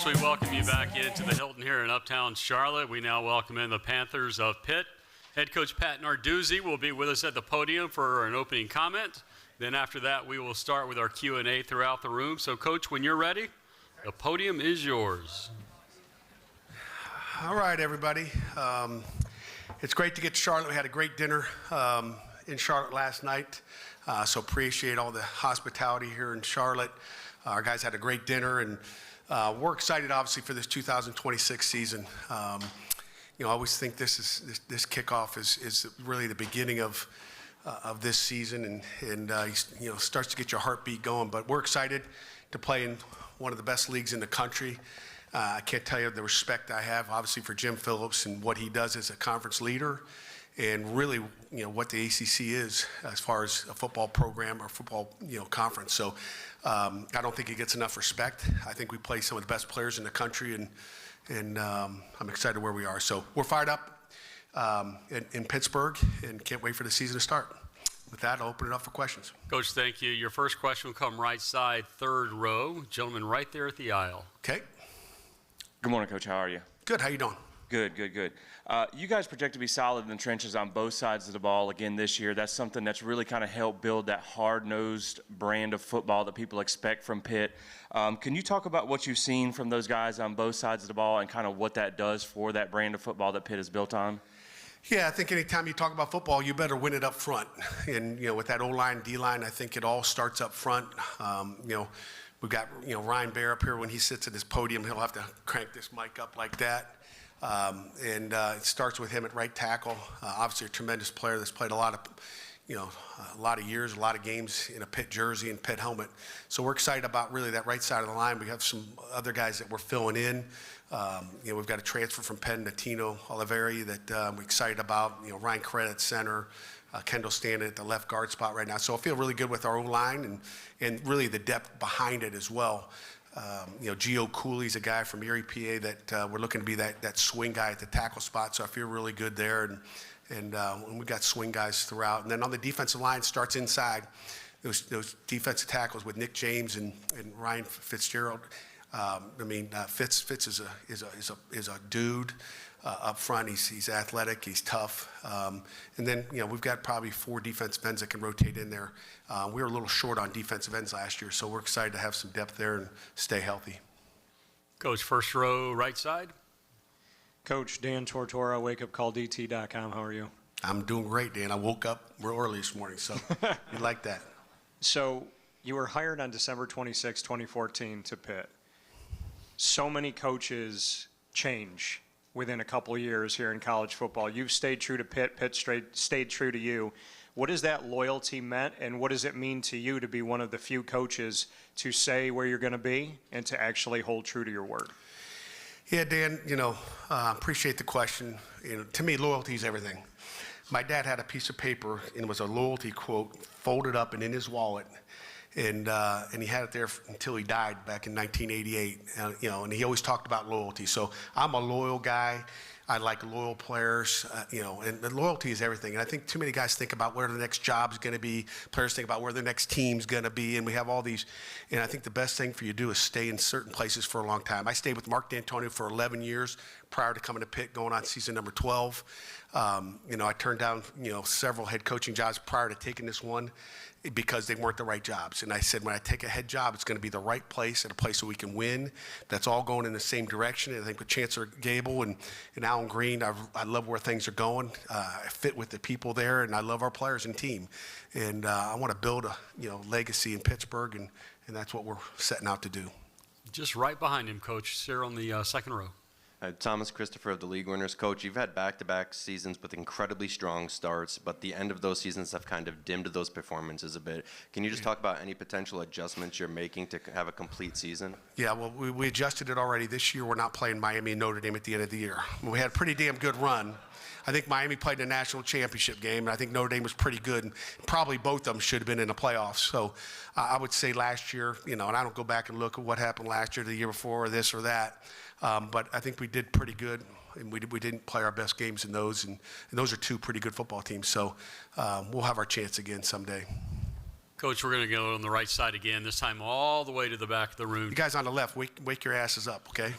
Coach, we welcome you back into the Hilton here in Uptown Charlotte. We now welcome in the Panthers of Pitt. Head coach Pat Narduzzi will be with us at the podium for an opening comment. Then after that, we will start with our Q&A throughout the room. So, Coach, when you're ready, the podium is yours. All right, everybody. It's great to get to Charlotte. We had a great dinner in Charlotte last night, so appreciate all the hospitality here in Charlotte. Our guys had a great dinner, and we're excited, obviously, for this 2026 season. I always think this kickoff is really the beginning of this season, and starts to get your heartbeat going. But we're excited to play in one of the best leagues in the country. I can't tell you the respect I have, obviously, for Jim Phillips and what he does as a conference leader, and really, what the ACC is as far as a football program or football, conference. So I don't think it gets enough respect. I think we play some of the best players in the country, and I'm excited where we are. So we're fired up in Pittsburgh and can't wait for the season to start. With that, I'll open it up for questions. Coach, thank you. Your first question will come right side, third row. Gentleman right there at the aisle. Okay. Good morning, Coach. How are you? Good. How you doing? Good. You guys project to be solid in the trenches on both sides of the ball again this year. That's something that's really kind of helped build that hard-nosed brand of football that people expect from Pitt. Can you talk about what you've seen from those guys on both sides of the ball and kind of what that does for that brand of football that Pitt is built on? Yeah, I think anytime you talk about football, you better win it up front. And, with that O-line, D-line, I think it all starts up front. We've got, Ryan Baer up here. When he sits at this podium, he'll have to crank this mic up like that. It starts with him at right tackle. Obviously a tremendous player that's played a lot of years, a lot of games in a Pitt jersey and Pitt helmet. So we're excited about really that right side of the line. We have some other guys that we're filling in. We've got a transfer from Penn, Tino Oliveri, that we're excited about. Ryan Credit at center, Kendall standing at the left guard spot right now. So I feel really good with our O-line and really the depth behind it as well. Gio Cooley's a guy from Erie, PA that we're looking to be that swing guy at the tackle spot. So I feel really good there. And we've got swing guys throughout. And then on the defensive line, starts inside. Those defensive tackles with Nick James and Ryan Fitzgerald. Fitz is a dude up front. He's athletic. He's tough. And then we've got probably 4 defensive ends that can rotate in there. We were a little short on defensive ends last year, so we're excited to have some depth there and stay healthy. Coach, first row, right side. Coach, Dan Tortora, wakeupcalldt.com. How are you? I'm doing great, Dan. I woke up real early this morning, so you like that. So you were hired on December 26, 2014 to Pitt. So many coaches change within a couple of years here in college football. You've stayed true to Pitt. Pitt stayed true to you. What has that loyalty meant, and what does it mean to you to be one of the few coaches to say where you're going to be and to actually hold true to your word? Yeah, Dan, appreciate the question. To me, loyalty is everything. My dad had a piece of paper, and it was a loyalty quote folded up and in his wallet. And he had it there until he died back in 1988. And he always talked about loyalty. So I'm a loyal guy. I like loyal players, and loyalty is everything. And I think too many guys think about where the next job is going to be. Players think about where the next team's going to be. And we have all these. And I think the best thing for you to do is stay in certain places for a long time. I stayed with Mark D'Antonio for 11 years prior to coming to Pitt, going on season number 12. I turned down, several head coaching jobs prior to taking this one because they weren't the right jobs. And I said, when I take a head job, it's going to be the right place and a place where we can win. That's all going in the same direction. And I think with Chancellor Gable and Alan Green, I love where things are going. I fit with the people there, and I love our players and team. And I want to build a legacy in Pittsburgh, and that's what we're setting out to do. Just right behind him, Coach, here on the second row. Thomas Christopher of the League Winners. Coach, you've had back-to-back seasons with incredibly strong starts, but the end of those seasons have kind of dimmed those performances a bit. Can you just talk about any potential adjustments you're making to have a complete season? Yeah, well, we adjusted it already. This year we're not playing Miami and Notre Dame at the end of the year. We had a pretty damn good run. I think Miami played in a national championship game, and I think Notre Dame was pretty good. And probably both of them should have been in the playoffs. So I would say last year, and I don't go back and look at what happened last year, the year before, or this or that. But I think we did pretty good, and we didn't play our best games in those, and those are 2 pretty good football teams. So we'll have our chance again someday. Coach, we're going to go on the right side again, this time all the way to the back of the room. You guys on the left, wake your asses up, okay?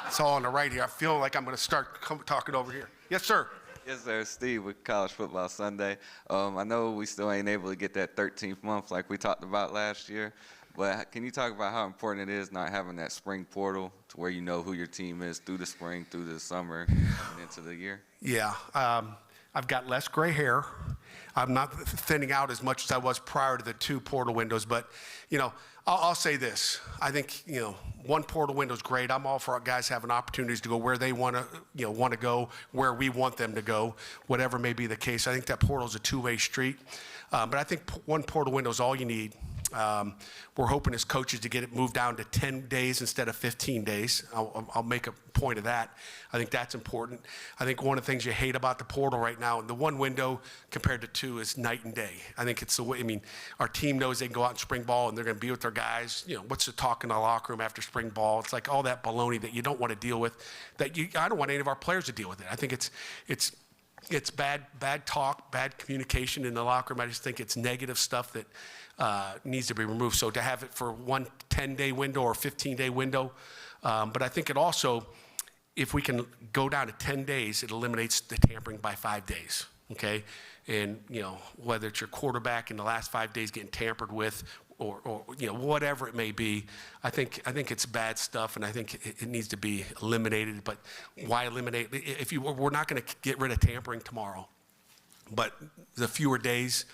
It's all on the right here. I feel like I'm going to start talking over here. Yes, sir. Yes, sir. Steve with College Football Sunday. I know we still ain't able to get that 13th month like we talked about last year, but can you talk about how important it is not having that spring portal to where you know who your team is through the spring, through the summer, coming into the year? Yeah. I've got less gray hair. I'm not thinning out as much as I was prior to the 2 portal windows, but, I'll say this. I think, 1 portal window is great. I'm all for our guys having opportunities to go where they want to go, where we want them to go, whatever may be the case. I think that portal is a 2-way street. But I think 1 portal window is all you need. We're hoping as coaches to get it moved down to 10 days instead of 15 days. I'll make a point of that. I think that's important. I think one of the things you hate about the portal right now, the 1 window compared to 2 is night and day. I think it's the way, our team knows they can go out in spring ball and they're going to be with their guys. What's the talk in the locker room after spring ball? It's like all that baloney that you don't want to deal with, I don't want any of our players to deal with it. I think it's bad talk, bad communication in the locker room. I just think it's negative stuff that needs to be removed. So to have it for 1 10-day window or 15-day window, but I think it also, if we can go down to 10 days, it eliminates the tampering by 5 days, okay? And, whether it's your quarterback in the last 5 days getting tampered with or whatever it may be, I think it's bad stuff, and I think it needs to be eliminated. But why eliminate? We're not going to get rid of tampering tomorrow, but the fewer days,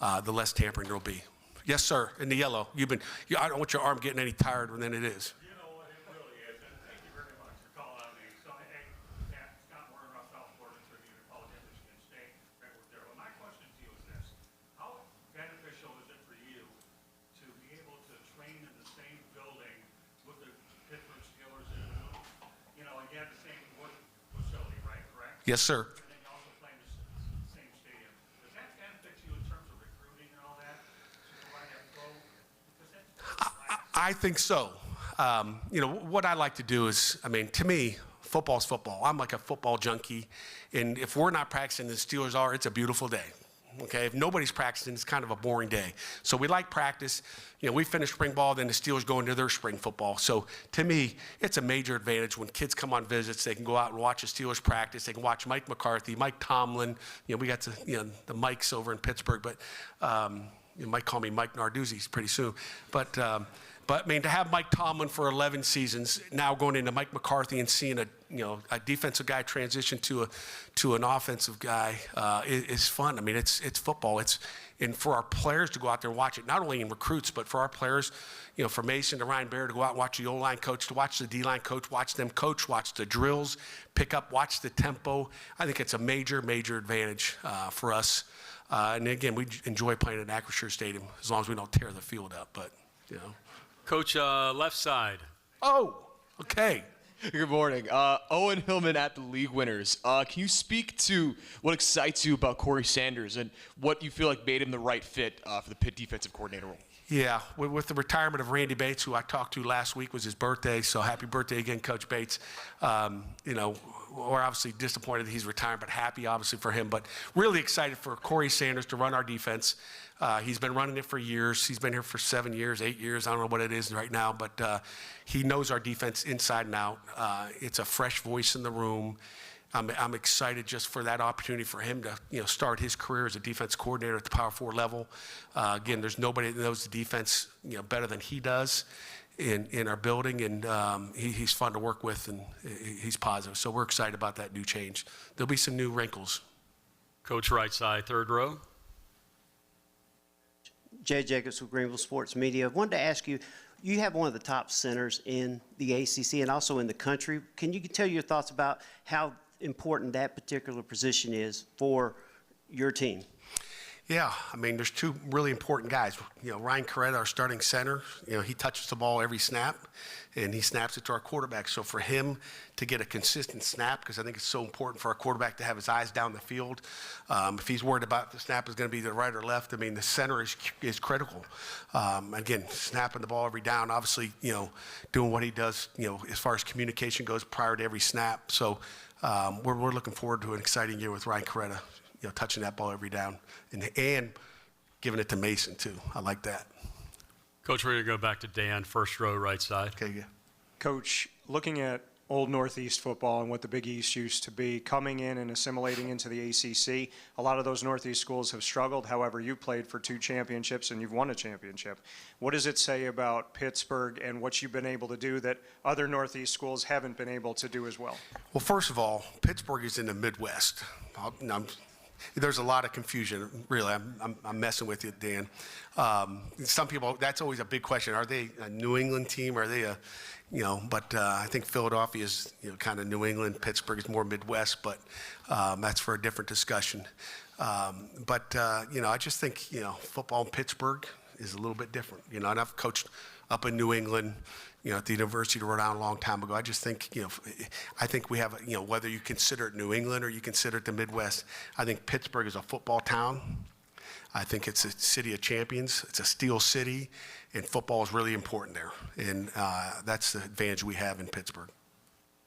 the less tampering there'll be. Yes, sir. In the yellow, I don't want your arm getting any tired than it is. You know what, it really is, and thank you very much for calling on me. So, hey, Scott Warren, South Florida Tribune, College at Michigan State, right with Darryl. My question to you is this: how beneficial is it for you to be able to train in the same building with the Pittsburgh Steelers and and you have the same facility, right? Correct? Yes, sir. And then you also play in the same stadium. Does that benefit you in terms of recruiting and all that? To provide that flow? Because that's I think so. What I like to do is, to me, football's football. I'm like a football junkie. And if we're not practicing, the Steelers are, it's a beautiful day. Okay, if nobody's practicing, it's kind of a boring day. So we like practice. We finish spring ball, then the Steelers go into their spring football. So to me, it's a major advantage when kids come on visits. They can go out and watch the Steelers practice. They can watch Mike McCarthy, Mike Tomlin. We got the Mikes over in Pittsburgh, but you might call me Mike Narduzzi pretty soon. But to have Mike Tomlin for 11 seasons, now going into Mike McCarthy and seeing a defensive guy transition to an offensive guy is fun. It's football. And for our players to go out there and watch it, not only in recruits, but for our players, for Mason to Ryan Baer to go out and watch the O-line coach, to watch the D-line coach, watch them coach, watch the drills, pick up, watch the tempo. I think it's a major, major advantage for us. And again, we enjoy playing at Acrisure Stadium as long as we don't tear the field up. But Coach, left side. Oh, okay. Good morning. Owen Hillman at the League Winners. Can you speak to what excites you about Corey Sanders and what you feel like made him the right fit for the Pitt defensive coordinator role? Yeah, with the retirement of Randy Bates, who I talked to last week, was his birthday, so happy birthday again, Coach Bates. We're obviously disappointed that he's retiring, but happy, obviously, for him. But really excited for Corey Sanders to run our defense. He's been running it for years. He's been here for 7 years, 8 years. I don't know what it is right now, but he knows our defense inside and out. It's a fresh voice in the room. I'm excited just for that opportunity for him to start his career as a defense coordinator at the Power 4 level. Again, there's nobody that knows the defense better than he does in our building, and he's fun to work with, and he's positive. So we're excited about that new change. There'll be some new wrinkles. Coach, right side, third row. Jay Jacobs with Greenville Sports Media. I wanted to ask you, you have one of the top centers in the ACC and also in the country. Can you tell your thoughts about how important that particular position is for your team? Yeah, there's 2 really important guys. Ryan Coretta, our starting center, he touches the ball every snap, and he snaps it to our quarterback. So for him to get a consistent snap, because I think it's so important for our quarterback to have his eyes down the field. If he's worried about the snap is going to be the right or left, the center is critical. Again, snapping the ball every down, obviously, doing what he does, as far as communication goes prior to every snap. So we're looking forward to an exciting year with Ryan Coretta. Touching that ball every down, and giving it to Mason too. I like that. Coach, we're going to go back to Dan, first row, right side. Okay, yeah. Coach, looking at Old Northeast football and what the Big East used to be, coming in and assimilating into the ACC, a lot of those Northeast schools have struggled. However, you played for 2 championships and you've won a championship. What does it say about Pittsburgh and what you've been able to do that other Northeast schools haven't been able to do as well? Well, first of all, Pittsburgh is in the Midwest. There's a lot of confusion, really. I'm messing with you, Dan. Some people, that's always a big question. Are they a New England team? Are they a, but I think Philadelphia is, kind of New England. Pittsburgh is more Midwest, but that's for a different discussion. I just think, football in Pittsburgh is a little bit different. And I've coached up in New England, at the University of Rhode Island a long time ago. I just think, I think we have, whether you consider it New England or you consider it the Midwest, I think Pittsburgh is a football town. I think it's a city of champions. It's a steel city, and football is really important there. And that's the advantage we have in Pittsburgh.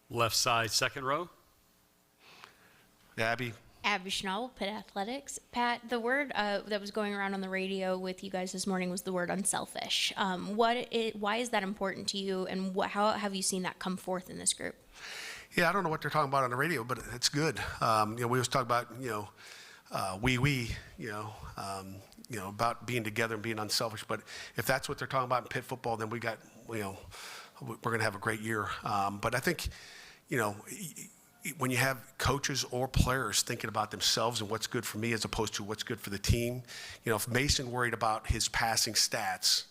Left side, second row. Abby? Abby Schnall, Pitt Athletics. Pat, the word that was going around on the radio with you guys this morning was the word unselfish. Why is that important to you, and how have you seen that come forth in this group? Yeah, I don't know what they're talking about on the radio, but it's good. We always talk about, about being together and being unselfish. But if that's what they're talking about in Pitt football, then we got, we're going to have a great year. But I think, when you have coaches or players thinking about themselves and what's good for me as opposed to what's good for the team, if Mason worried about his passing stats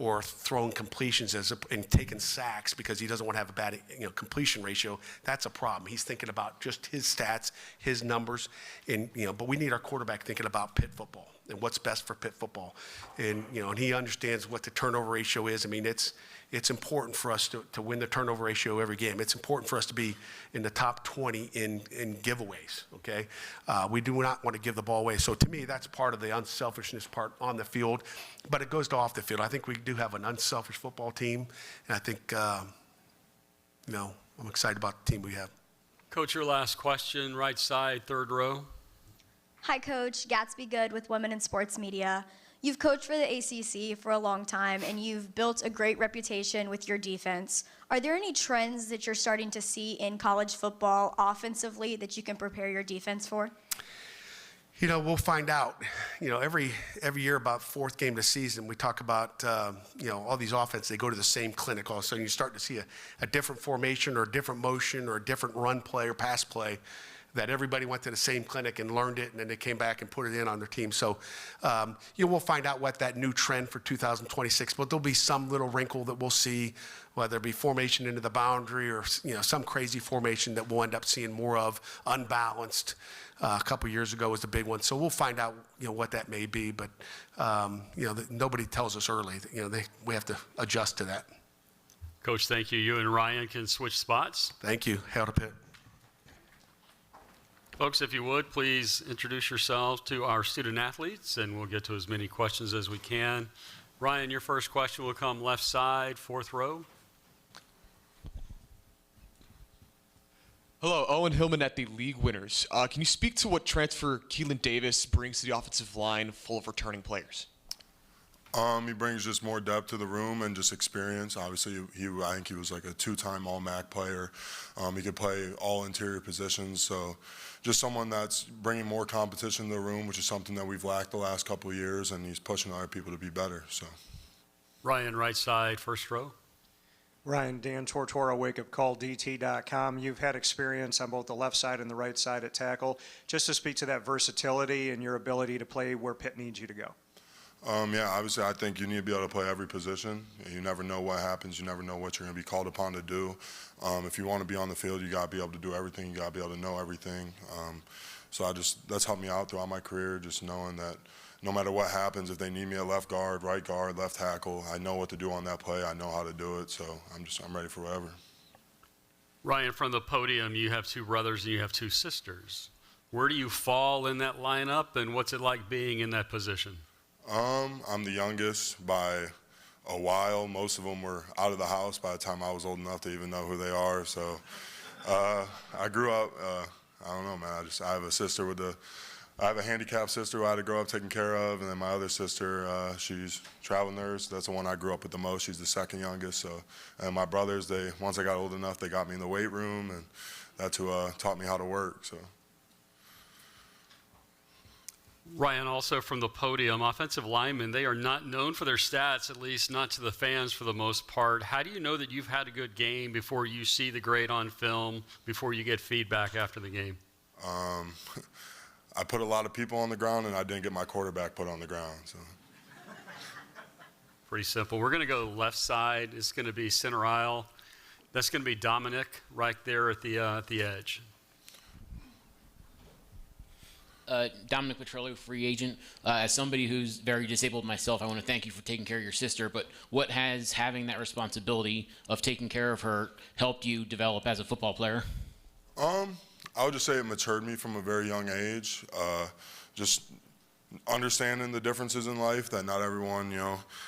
or throwing completions and taking sacks because he doesn't want to have a bad completion ratio, that's a problem. He's thinking about just his stats, his numbers, and but we need our quarterback thinking about Pitt football and what's best for Pitt football. And and he understands what the turnover ratio is. I mean, it's important for us to win the turnover ratio every game. It's important for us to be in the top 20 in giveaways, okay? We do not want to give the ball away. So to me, that's part of the unselfishness part on the field, but it goes to off the field. I think we do have an unselfish football team, and I think, I'm excited about the team we have. Coach, your last question, right side, third row. Hi, Coach. Gatsby Good with Women in Sports Media. You've coached for the ACC for a long time, and you've built a great reputation with your defense. Are there any trends that you're starting to see in college football offensively that you can prepare your defense for? We'll find out. Every year about fourth game of the season, we talk about, all these offenses, they go to the same clinic. All of a sudden, you start to see a different formation or a different motion or a different run play or pass play that everybody went to the same clinic and learned it, and then they came back and put it in on their team. So, we'll find out what that new trend for 2026, but there'll be some little wrinkle that we'll see, whether it be formation into the boundary or, some crazy formation that we'll end up seeing more of, unbalanced. A couple years ago was the big one. So we'll find out, what that may be, but, nobody tells us early. We have to adjust to that. Coach, thank you. You and Ryan can switch spots. Thank you. Hail to Pitt. Folks, if you would, please introduce yourselves to our student athletes, and we'll get to as many questions as we can. Ryan, your first question will come left side, fourth row. Hello, Owen Hillman at the League Winners. Can you speak to what transfer Keelan Davis brings to the offensive line full of returning players? He brings just more depth to the room and just experience. Obviously, I think he was like a 2-time All-MAC player. He could play all interior positions. So just someone that's bringing more competition to the room, which is something that we've lacked the last couple of years, and he's pushing other people to be better. So, Ryan, right side, first row. Ryan, Dan Tortora, wakeupcalldt.com. You've had experience on both the left side and the right side at tackle. Just to speak to that versatility and your ability to play where Pitt needs you to go. Obviously, I think you need to be able to play every position. You never know what happens. You never know what you're going to be called upon to do. If you want to be on the field, you got to be able to do everything. You got to be able to know everything. That's helped me out throughout my career, just knowing that no matter what happens, if they need me at left guard, left tackle, I know what to do on that play. I know how to do it. So I'm ready for whatever. Ryan, from the podium, you have 2 brothers and you have 2 sisters. Where do you fall in that lineup, and what's it like being in that position? I'm the youngest by a while. Most of them were out of the house by the time I was old enough to even know who they are. So I grew up, I don't know, man. I have a sister with a I have a handicapped sister who I had to grow up taking care of, and then my other sister, she's travel nurse. That's the one I grew up with the most. She's the second youngest. So, and my brothers, once I got old enough, they got me in the weight room, and that's who taught me how to work. So. Ryan, also from the podium, offensive linemen, they are not known for their stats, at least not to the fans for the most part. How do you know that you've had a good game before you see the grade on film, before you get feedback after the game? I put a lot of people on the ground, and I didn't get my quarterback put on the ground. So. Pretty simple. We're going to go left side. It's going to be center aisle. That's going to be Dominic right there at the edge. Dominic Petrello, free agent. As somebody who's very disabled myself, I want to thank you for taking care of your sister, but what has having that responsibility of taking care of her helped you develop as a football player? I would just say it matured me from a very young age. Just understanding the differences in life, that not everyone,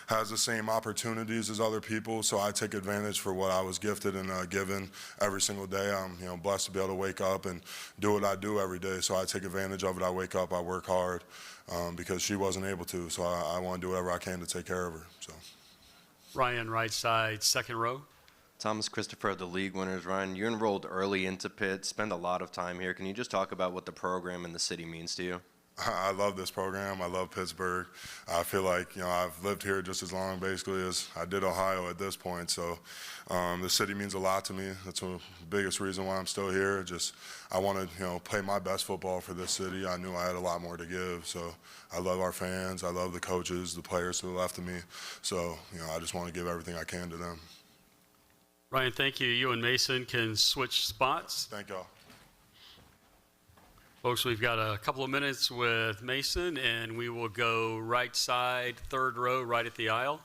has the same opportunities as other people. So I take advantage for what I was gifted and given every single day. I'm, blessed to be able to wake up and do what I do every day. So I take advantage of it. I wake up, I work hard because she wasn't able to. So I want to do whatever I can to take care of her. So. Ryan, right side, second row. Thomas Christopher of the League Winners. Ryan, you enrolled early into Pitt, spend a lot of time here. Can you just talk about what the program and the city means to you? I love this program. I love Pittsburgh. I feel like, I've lived here just as long basically as I did Ohio at this point. So the city means a lot to me. That's the biggest reason why I'm still here. Just I want to, play my best football for this city. I knew I had a lot more to give. So I love our fans. I love the coaches, the players who left of me. So, I just want to give everything I can to them. Ryan, thank you. You and Mason can switch spots. Thank y'all. Folks, we've got a couple of minutes with Mason, and we will go right side, third row, right at the aisle.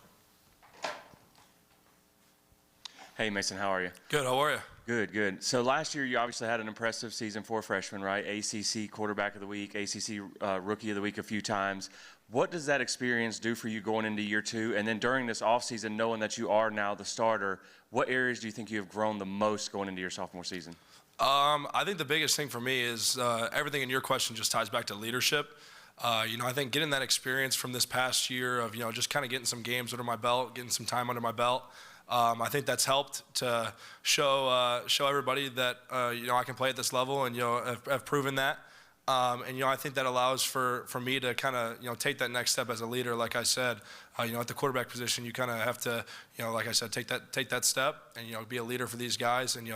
Hey, Mason, how are you? Good, how are you? Good, good. So last year, you obviously had an impressive season for freshmen, right? ACC Quarterback of the Week, ACC Rookie of the Week a few times. What does that experience do for you going into year two? And then during this offseason, knowing that you are now the starter, what areas do you think you have grown the most going into your sophomore season? I think the biggest thing for me is everything in your question just ties back to leadership. I think getting that experience from this past year of, just kind of getting some games under my belt, getting some time under my belt, I think that's helped to show everybody that, I can play at this level and, have proven that. I think that allows for me to kind of, take that next step as a leader. Like I said, at the quarterback position, you kind of have to, like I said, take that step and, be a leader for these guys. And,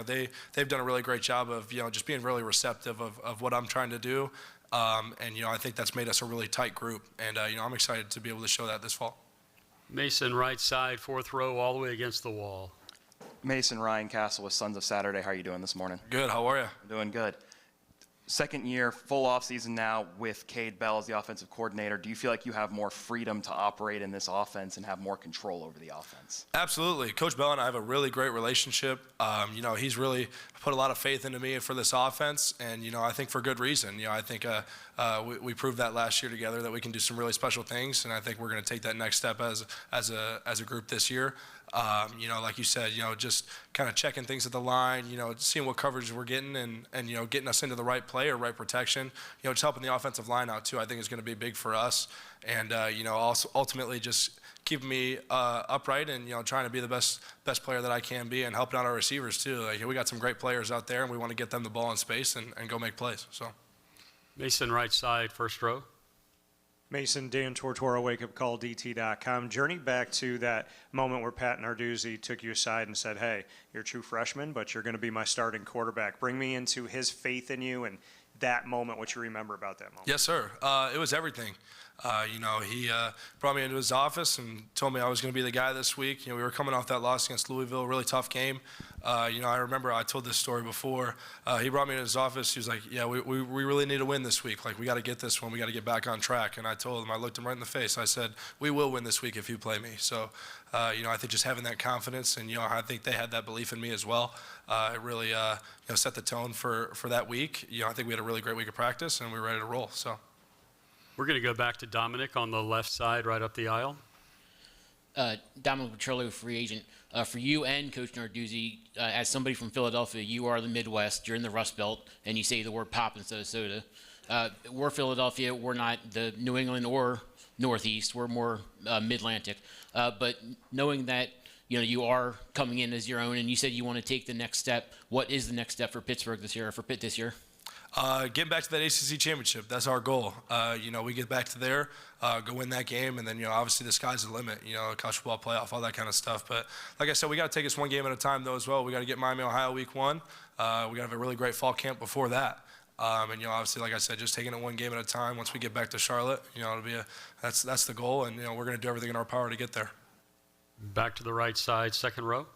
they've done a really great job of, just being really receptive of what I'm trying to do. I think that's made us a really tight group. And, I'm excited to be able to show that this fall. Mason, right side, fourth row, all the way against the wall. Mason, Ryan Castle with Sons of Saturday. How are you doing this morning? Good, how are you? Doing good. Second year, full off season now with Cade Bell as the offensive coordinator. Do you feel like you have more freedom to operate in this offense and have more control over the offense? Absolutely. Coach Bell and I have a really great relationship. He's really put a lot of faith into me for this offense, and, I think for good reason. I think we proved that last year together that we can do some really special things, and I think we're going to take that next step as a group this year. Like you said, just kind of checking things at the line, seeing what coverage we're getting and getting us into the right play or right protection, just helping the offensive line out too, I think is going to be big for us. And, also ultimately just keeping me upright and, trying to be the best player that I can be and helping out our receivers too. Like, we got some great players out there and we want to get them the ball in space and go make plays. So. Mason, right side, first row. Mason, Dan Tortora, wakeupcalldt.com. Journey back to that moment where Pat Narduzzi took you aside and said, hey, you're a true freshman, but you're going to be my starting quarterback. Bring me into his faith in you and that moment, what you remember about that moment. Yes, sir. It was everything. He brought me into his office and told me I was going to be the guy this week. We were coming off that loss against Louisville, a really tough game. I remember I told this story before. He brought me into his office. He was like, yeah, we really need to win this week. Like, we got to get this one. We got to get back on track. And I told him, I looked him right in the face. I said, we will win this week if you play me. So, I think just having that confidence and, I think they had that belief in me as well. It really, set the tone for that week. I think we had a really great week of practice and we were ready to roll. So. We're going to go back to Dominic on the left side, right up the aisle. Dominic Petrello, free agent. For you and Coach Narduzzi, as somebody from Philadelphia, you are the Midwest, you're in the Rust Belt, and you say the word pop instead of soda. We're Philadelphia. We're not the New England or Northeast. We're more Mid-Atlantic. But knowing that you are coming in as your own, and you said you want to take the next step. What is the next step for Pittsburgh this year, or for Pitt this year? Getting back to that ACC championship, that's our goal. We get back to there, go win that game, and then, obviously the sky's the limit, college football playoff, all that kind of stuff. But like I said, we got to take us one game at a time, though, as well. We got to get Miami, Ohio week 1. We got to have a really great fall camp before that. Obviously, like I said, just taking it one game at a time. Once we get back to Charlotte, it'll be that's the goal, and, we're going to do everything in our power to get there. Back to the right side, second row.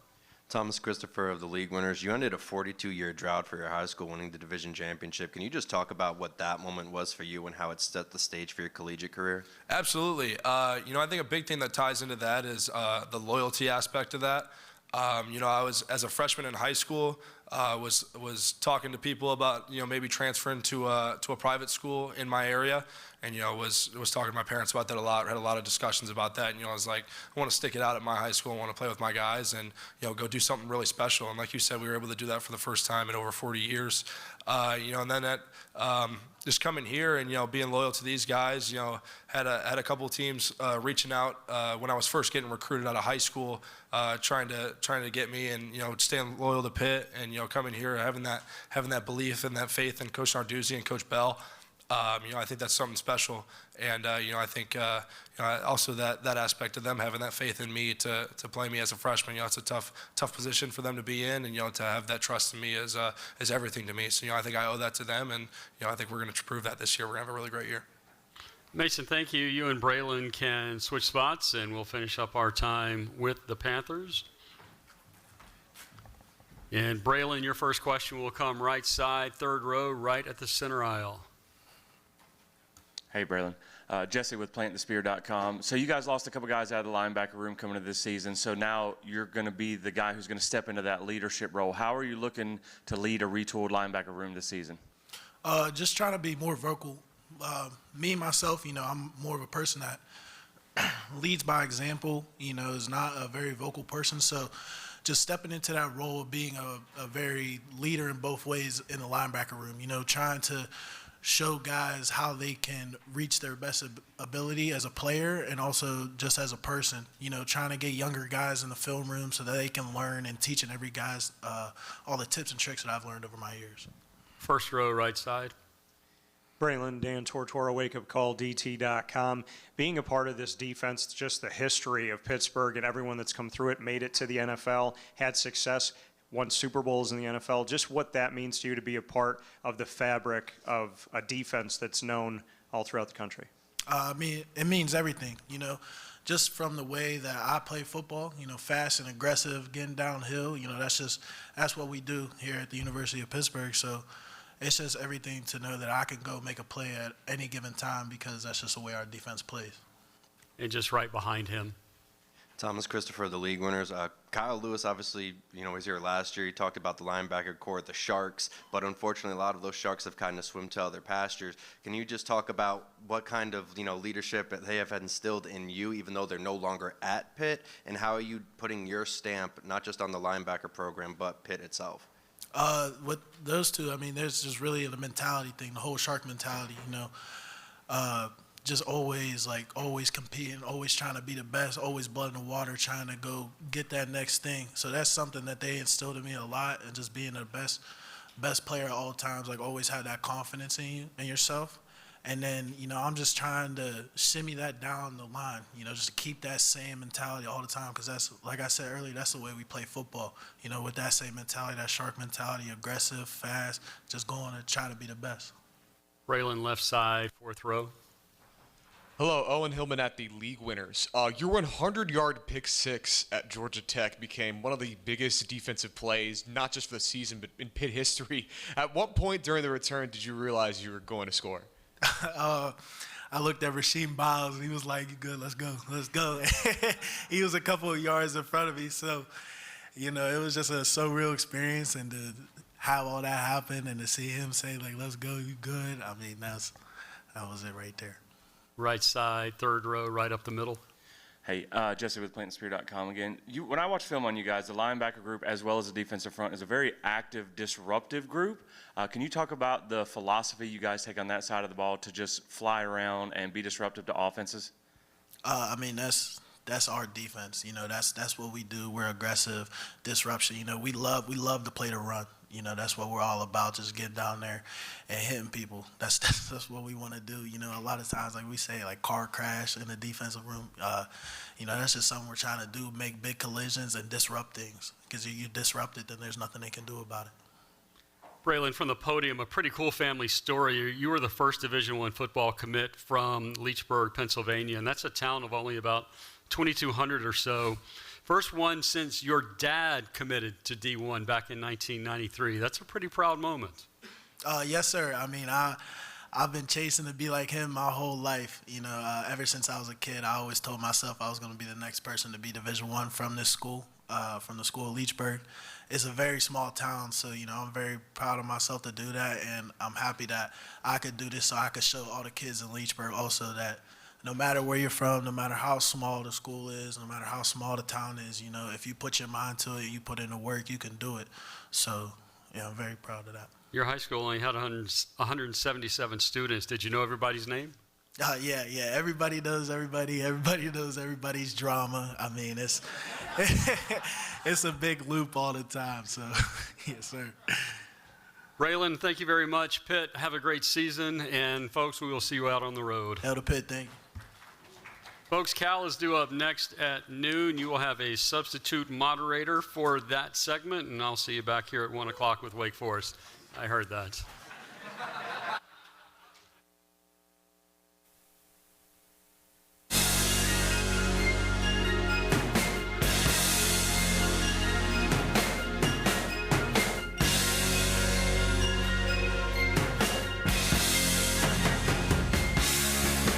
Thomas Christopher of the League Winners, you ended a 42-year drought for your high school, winning the division championship. Can you just talk about what that moment was for you and how it set the stage for your collegiate career? Absolutely. I think a big thing that ties into that is the loyalty aspect of that. I was, as a freshman in high school, was talking to people about maybe transferring to a private school in my area, and was talking to my parents about that a lot. Had a lot of discussions about that, and I was like, I want to stick it out at my high school. I want to play with my guys, and go do something really special. And like you said, we were able to do that for the first time in over 40 years. And then that just coming here and being loyal to these guys. Had a couple of teams reaching out when I was first getting recruited out of high school, trying to get me, and staying loyal to Pitt, and coming here having that belief and that faith in Coach Narduzzi and Coach Bell. I think that's something special, and I think also that aspect of them having that faith in me to play me as a freshman. It's a tough position for them to be in, and to have that trust in me is everything to me. So I think I owe that to them, and I think we're going to prove that this year. We're going to have a really great year. Mason, thank you. You and Braylon can switch spots, and we'll finish up our time with the Panthers. And Braylon, your first question will come right side, third row, right at the center aisle. Hey, Braylon. Jesse with PlantTheSpear.com. So you guys lost a couple guys out of the linebacker room coming into this season. So now you're going to be the guy who's going to step into that leadership role. How are you looking to lead a retooled linebacker room this season? Just trying to be more vocal. Me, myself, I'm more of a person that leads by example, is not a very vocal person. So just stepping into that role of being a very leader in both ways in the linebacker room, trying to show guys how they can reach their best ability as a player and also just as a person, trying to get younger guys in the film room so that they can learn, and teaching every guy's all the tips and tricks that I've learned over my years. First row, right side. Braylon, Dan Tortora, wakeupcalldt.com. Being a part of this defense, just the history of Pittsburgh and everyone that's come through it, made it to the NFL, had success, won Super Bowls in the NFL, just what that means to you to be a part of the fabric of a defense that's known all throughout the country. It means everything, just from the way that I play football, fast and aggressive, getting downhill, that's what we do here at the University of Pittsburgh. So it's just everything to know that I can go make a play at any given time, because that's just the way our defense plays. And just right behind him. Thomas Christopher of the League Winners. Kyle Lewis, obviously, was here last year. He talked about the linebacker core at the Sharks, but unfortunately, a lot of those Sharks have kind of swum to other pastures. Can you just talk about what kind of leadership they have instilled in you, even though they're no longer at Pitt, and how are you putting your stamp not just on the linebacker program but Pitt itself? With those two, there's just really the mentality thing, the whole Shark mentality. Just always competing, always trying to be the best, always blood in the water, trying to go get that next thing. So that's something that they instilled in me a lot, and just being the best player at all times, always have that confidence in you and yourself. And then, I'm just trying to shimmy that down the line, just to keep that same mentality all the time, because that's, like I said earlier, that's the way we play football, with that same mentality, that Shark mentality, aggressive, fast, just going to try to be the best. Braylon, left side, fourth row. Hello, Owen Hillman at the League Winners. Your 100-yard pick six at Georgia Tech became one of the biggest defensive plays, not just for the season, but in Pitt history. At what point during the return did you realize you were going to score? I looked at Rasheem Biles. He was like, "You good? Let's go. Let's go." He was a couple of yards in front of me. So, it was just a surreal experience. And to have all that happen and to see him say, "Let's go, you good?" That was it right there. Right side, third row, right up the middle. Hey, Jesse with PlantandSpear.com again. When I watch film on you guys, the linebacker group as well as the defensive front is a very active, disruptive group. Can you talk about the philosophy you guys take on that side of the ball to just fly around and be disruptive to offenses? I mean, that's our defense. You know, that's what we do. We're aggressive, disruption. You know, we love to play the run. You know, that's what we're all about, just getting down there and hitting people. That's what we want to do. You know, a lot of times, like we say, like car crash in the defensive room. You know, that's just something we're trying to do, make big collisions and disrupt things. Because if you disrupt it, then there's nothing they can do about it. Braylon, from the podium, a pretty cool family story. You were the first Division I football commit from Leechburg, Pennsylvania, and that's a town of only about 2,200 or so. First one since your dad committed to D1 back in 1993. That's a pretty proud moment. Yes, sir. I mean, I've been chasing to be like him my whole life. You know, ever since I was a kid, I always told myself I was going to be the next person to be Division I from this school, from the school of Leechburg. It's a very small town, so, you know, I'm very proud of myself to do that, and I'm happy that I could do this so I could show all the kids in Leechburg also that no matter where you're from, no matter how small the school is, no matter how small the town is, you know, if you put your mind to it, you put in the work, you can do it. So, yeah, I'm very proud of that. Your high school only had 177 students. Did you know everybody's name? Yeah. Everybody knows everybody. Everybody knows everybody's drama. I mean, it's it's a big loop all the time. So, yes, sir. Braylon, thank you very much. Pitt, have a great season. And, folks, we will see you out on the road. Hell to Pitt, thank you. Folks, Cal is due up next at noon. You will have a substitute moderator for that segment, and I'll see you back here at 1 o'clock with Wake Forest. I heard that.